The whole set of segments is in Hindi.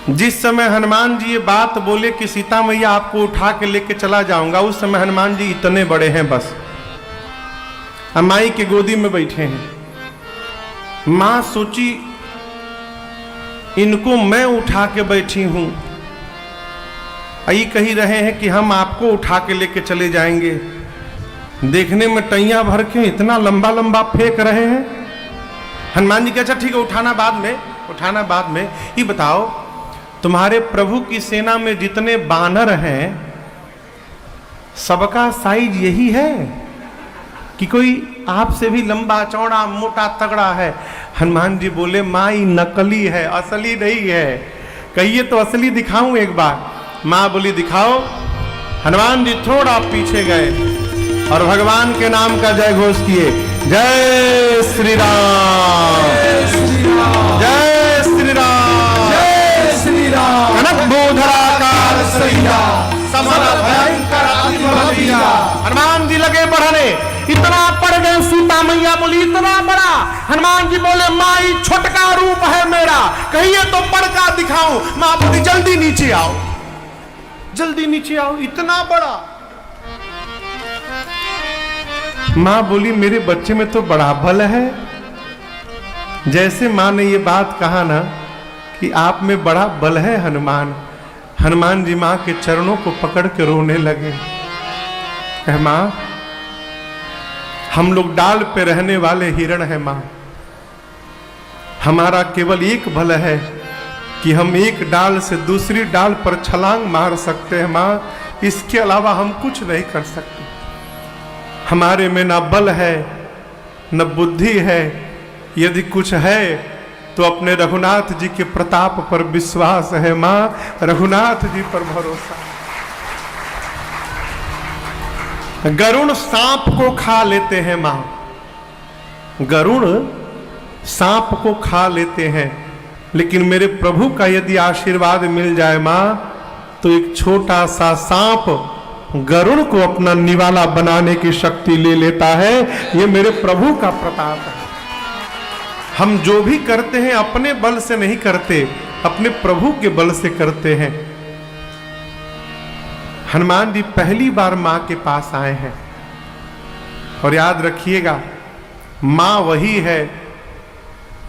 जिस समय हनुमान जी ये बात बोले कि सीता मैया आपको उठा के लेके चला जाऊंगा, उस समय हनुमान जी इतने बड़े हैं, बस माई के गोदी में बैठे हैं। मां सोची इनको मैं उठा के बैठी हूं, यही कही रहे हैं कि हम आपको उठा के लेके चले जाएंगे। देखने में टैया भर के इतना लंबा लंबा फेंक रहे हैं। हनुमान जी कहा अच्छा ठीक है, उठाना बाद में, उठाना बाद में। ये बताओ तुम्हारे प्रभु की सेना में जितने बानर हैं सबका साइज यही है कि कोई आपसे भी लंबा चौड़ा मोटा तगड़ा है? हनुमान जी बोले माँ ये नकली है, असली नहीं है। कहिए तो असली दिखाऊं एक बार। माँ बोली दिखाओ। हनुमान जी थोड़ा पीछे गए और भगवान के नाम का जय घोष किए, जय श्री राम, जय श्री राम, जय श्री राम। कनक बोधराकार सैया समर भयंकर अतिबलिया। हनुमान जी लगे बढ़ने, इतना पड़ गए। सीता मैया बोली इतना बड़ा? हनुमान जी बोले माई छोटका रूप है मेरा, कहिए तो बड़का दिखाऊं। मां बोली जल्दी नीचे आओ, जल्दी नीचे आओ, इतना बड़ा। मां बोली मेरे बच्चे में तो बड़ा बल है। जैसे मां ने ये बात कहा ना कि आप में बड़ा बल है हनुमान, हनुमान जी मां के चरणों को पकड़ के रोने लगे। मां हम लोग डाल पे रहने वाले हिरण हैं मां, हमारा केवल एक बल है कि हम एक डाल से दूसरी डाल पर छलांग मार सकते हैं मां, इसके अलावा हम कुछ नहीं कर सकते। हमारे में ना बल है न बुद्धि है, यदि कुछ है तो अपने रघुनाथ जी के प्रताप पर विश्वास है मां, रघुनाथ जी पर भरोसा। गरुण सांप को खा लेते हैं मां, गरुण सांप को खा लेते हैं, लेकिन मेरे प्रभु का यदि आशीर्वाद मिल जाए मां तो एक छोटा सा सांप गरुण को अपना निवाला बनाने की शक्ति ले लेता है। ये मेरे प्रभु का प्रताप है। हम जो भी करते हैं अपने बल से नहीं करते, अपने प्रभु के बल से करते हैं। हनुमान जी पहली बार मां के पास आए हैं और याद रखिएगा मां वही है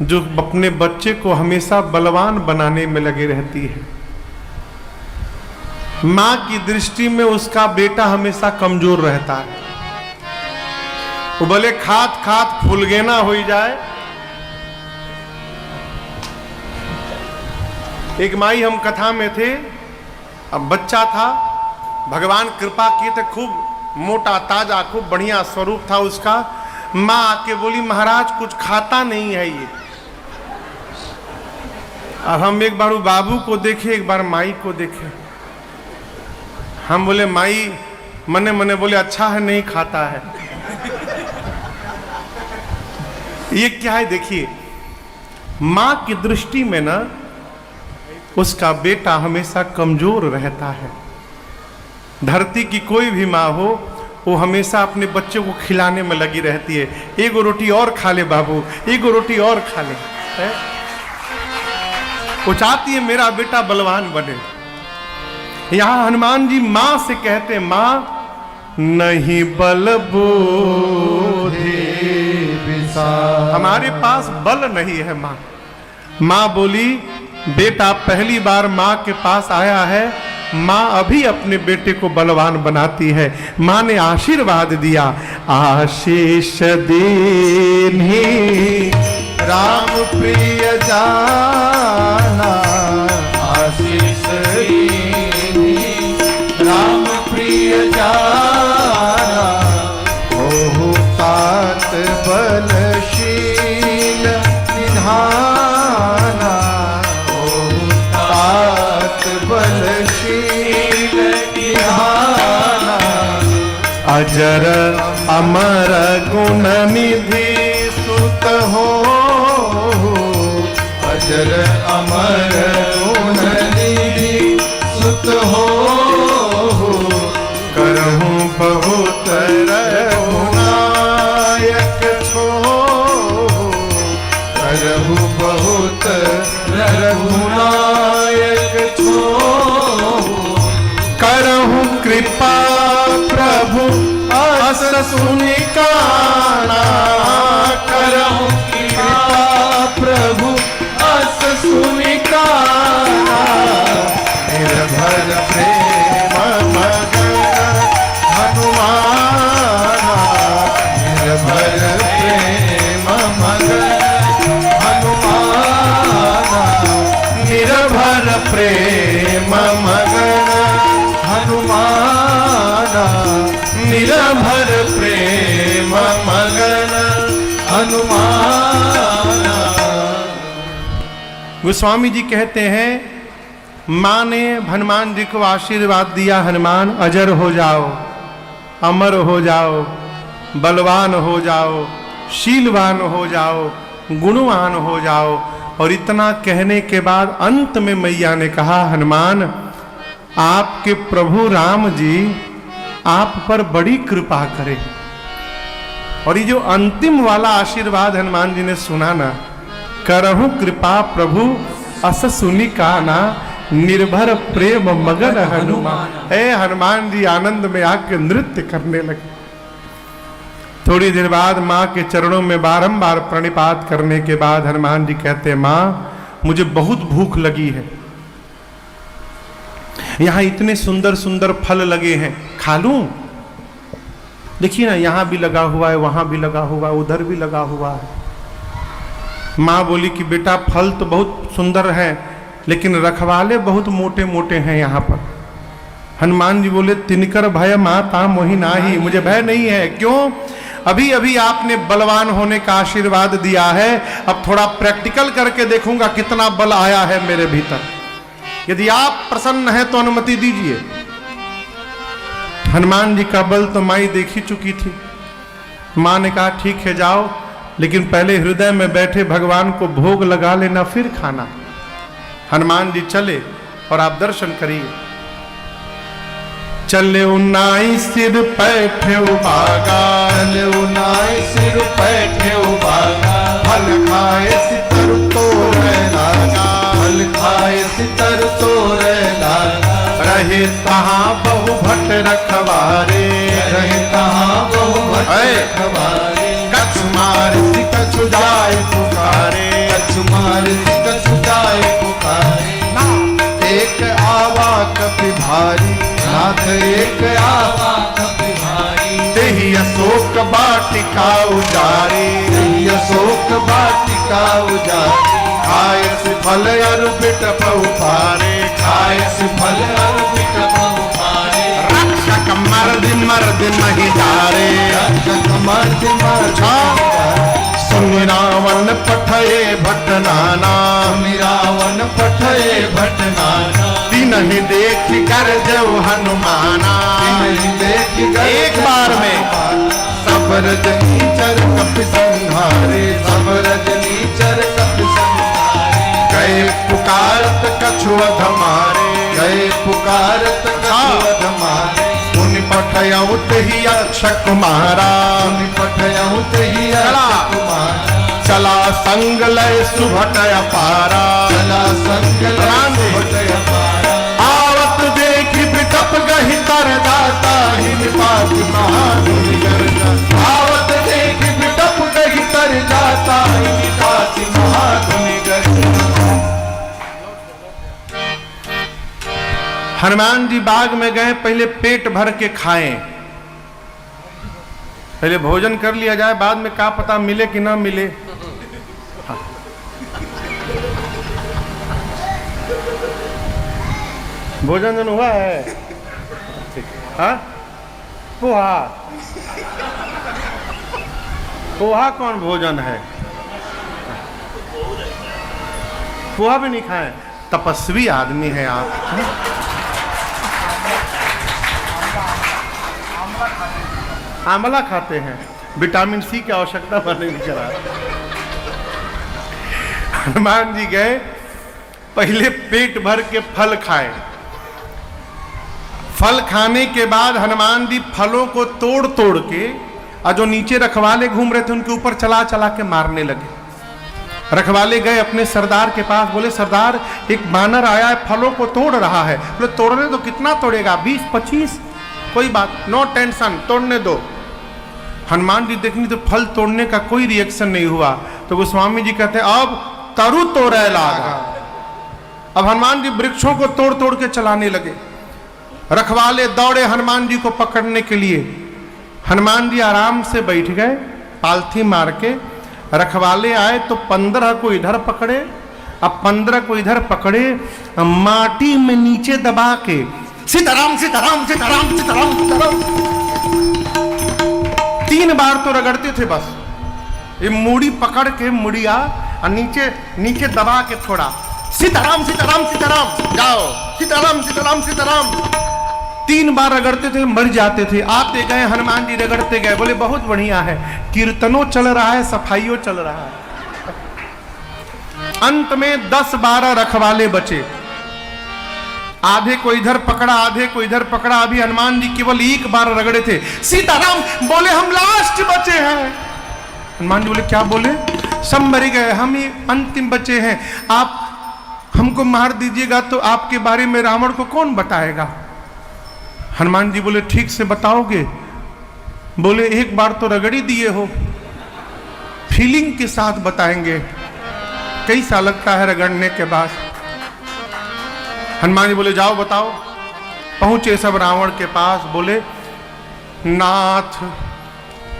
जो अपने बच्चे को हमेशा बलवान बनाने में लगी रहती है। मां की दृष्टि में उसका बेटा हमेशा कमजोर रहता है, वो भले खात खात फुलगेना हो जाए। एक माई हम कथा में थे, अब बच्चा था, भगवान कृपा किए थे, खूब मोटा ताजा खूब बढ़िया स्वरूप था उसका। मां आके बोली महाराज कुछ खाता नहीं है ये। अब हम एक बार बाबू को देखे, एक बार माई को देखे। हम बोले माई मने मने बोले अच्छा है नहीं खाता है। ये क्या है देखिए, मां की दृष्टि में ना उसका बेटा हमेशा कमजोर रहता है। धरती की कोई भी माँ हो वो हमेशा अपने बच्चे को खिलाने में लगी रहती है। एक रोटी और खा ले बाबू, एक रोटी और खा ले, वो चाहती है मेरा बेटा बलवान बने। यहां हनुमान जी मां से कहते मां नहीं बल बोधे विसार, हमारे पास बल नहीं है मां। मां बोली बेटा पहली बार मां के पास आया है, मां अभी अपने बेटे को बलवान बनाती है। मां ने आशीर्वाद दिया, आशीष दीन्ही राम प्रिय जाना, आशीष दीन्ही राम प्रिय जाना, ओहु तात बलशील निधाना, ओहु तात बलशील निधाना, अजर अमर गुण निधि सुत हो, अजर अमर गुण निधि सुत हो, करहूं बहुत रघुनायक छो, करहूं बहुत रघुनायक निरभर प्रेम मगन हनुमान, निरभर प्रेम मगन हनुमान। गोस्वामी जी कहते हैं माँ ने हनुमान जी को आशीर्वाद दिया, हनुमान अजर हो जाओ, अमर हो जाओ, बलवान हो जाओ, शीलवान हो जाओ, गुणवान हो जाओ। और इतना कहने के बाद अंत में मैया ने कहा हनुमान आपके प्रभु राम जी आप पर बड़ी कृपा करे। और ये जो अंतिम वाला आशीर्वाद हनुमान जी ने सुना ना, करहु कृपा प्रभु अस सुनी काना, निर्भर प्रेम मगन हनुमान। ए हनुमान जी आनंद में आके नृत्य करने लगे। थोड़ी देर बाद माँ के चरणों में बारंबार प्रणिपात करने के बाद हनुमान जी कहते हैं माँ मुझे बहुत भूख लगी है, यहाँ इतने सुंदर सुंदर फल लगे हैं, खा लूं? देखिए ना यहाँ भी लगा हुआ है, वहां भी लगा हुआ है, उधर भी लगा हुआ है। माँ बोली कि बेटा फल तो बहुत सुंदर है लेकिन रखवाले बहुत मोटे मोटे हैं यहाँ पर। हनुमान जी बोले तिनकर भय माता मोहि नाही, मुझे भय नहीं है। क्यों? अभी अभी आपने बलवान होने का आशीर्वाद दिया है, अब थोड़ा प्रैक्टिकल करके देखूंगा कितना बल आया है मेरे भीतर। यदि आप प्रसन्न हैं तो अनुमति दीजिए। हनुमान जी का बल तो माई देख ही चुकी थी। माँ ने कहा ठीक है जाओ, लेकिन पहले हृदय में बैठे भगवान को भोग लगा लेना फिर खाना। हनुमान जी चले और आप दर्शन करिए। चले उन्नाई सिर पैठे उबागा, चले उन्नाई सिर पैठे उबागा, फल खाए सितर तोरे लागा, फल खाए सितर तोरे लागा। रहे तहाँ बहु भट रखवारे, रहे तहाँ बहु भट रखवारे। कछु मार कछु जाए पुकारे, कछु मार कछु जाए पुकारे। एक आवा कपि भारी, नाथ एक आवा कपि भारी। तेहि अशोक वाटिका उजारी, तेहि अशोक वाटिका उजारी। खाए से फल अरु बिटप उपारे, खाए से फल अरु बिटप उपारे। रक्षक मर्द मर्द नहीं जारे, रक्षक मर्द मर्द सुनि रावण पठये भटनाना, रावण पठये भटनाना। तिन्हि देख कर जऊ हनुमाना। एक बार में सब रजनीचर कपि संहारे, सब रजनीचर कपि संहारे। गए पुकारत कछु अधमारे, गए पुकारत कछु अधमारे। मुनि पठयऊ तहि अक्षय कुमारा, मुनि पठयऊ तहि अक्षय कुमारा। चला संग लय सुभट अपारा, चला संग लय सुभट अपारा। आवत देखि बिटप गहि तर दाता, ही निपात महागुनि गर्जा। आवत देखि बिटप गहि तर जाता, ही निपात महागुनि गर्जा। हनुमान जी बाग में गए, पहले पेट भर के खाएं, पहले भोजन कर लिया जाए, बाद में क्या पता मिले कि ना मिले। हाँ। भोजन जन हुआ है? हाँ? पोहा, पोहा कौन भोजन है? पोहा भी नहीं खाए? तपस्वी आदमी है आप। आंवला खाते हैं, विटामिन सी की आवश्यकता बनने की करा। हनुमान जी गए, पहले पेट भर के फल खाए। फल खाने के बाद हनुमान जी फलों को तोड़ तोड़ के, और जो नीचे रखवाले घूम रहे थे उनके ऊपर चला चला के मारने लगे। रखवाले गए अपने सरदार के पास, बोले सरदार एक बानर आया है, फलों को तोड़ रहा है। बोले तोड़ने दो, कितना तोड़ेगा? 20-25, कोई बात, नो टेंशन, तोड़ने दो। हनुमान जी देखनी तो फल तोड़ने का कोई रिएक्शन नहीं हुआ। तो गोस्वामी जी कहते हैं अब तरु तोड़े लागा। अब हनुमान जी वृक्षों को तोड़ तोड़ के चलाने लगे। रखवाले दौड़े हनुमान जी को पकड़ने के लिए। हनुमान जी आराम से बैठ गए पालथी मार के। रखवाले आए तो 15 को इधर पकड़े, अब 15 को इधर पकड़े, माटी में नीचे दबा के सीताराम सीताराम सीताराम सीताराम सीताराम 3 बार तो रगड़ते थे बस। ये मूड़ी पकड़ के मुड़िया और नीचे नीचे दबा के थोड़ा सीताराम सीताराम सीताराम जाओ सीताराम सीताराम सीताराम 3 बार रगड़ते थे, मर जाते थे। आते गए हनुमान जी रगड़ते गए, बोले बहुत बढ़िया है, कीर्तनों चल रहा है, सफाइयों चल रहा है। अंत में 10-12 रखवाले बचे, आधे को इधर पकड़ा आधे को इधर पकड़ा। अभी हनुमान जी केवल 1 बार रगड़े थे, सीताराम बोले हम लास्ट बचे हैं। हनुमान जी बोले क्या बोले? सब मर गए, हम ही अंतिम बचे हैं, आप हमको मार दीजिएगा तो आपके बारे में रावण को कौन बताएगा? हनुमान जी बोले ठीक से बताओगे? बोले 1 बार तो रगड़ी दिए हो, फीलिंग के साथ बताएंगे, कैसा लगता है रगड़ने के बाद। हनुमान जी बोले जाओ बताओ। पहुंचे सब रावण के पास, बोले नाथ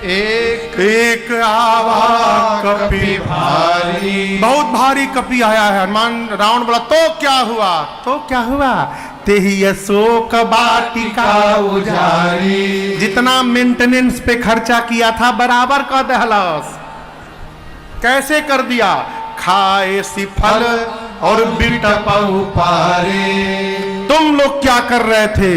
एक आवा कपि भारी, बहुत भारी कपि आया है। हनुमान रावण बोला तो क्या हुआ? तो क्या हुआ? तेही अशोक वाटिका उजारी, जितना मेंटेनेंस पे खर्चा किया था बराबर का दहलस। कैसे कर दिया? खाए सी फल और बिटपउ पारे। तुम लोग क्या कर रहे थे?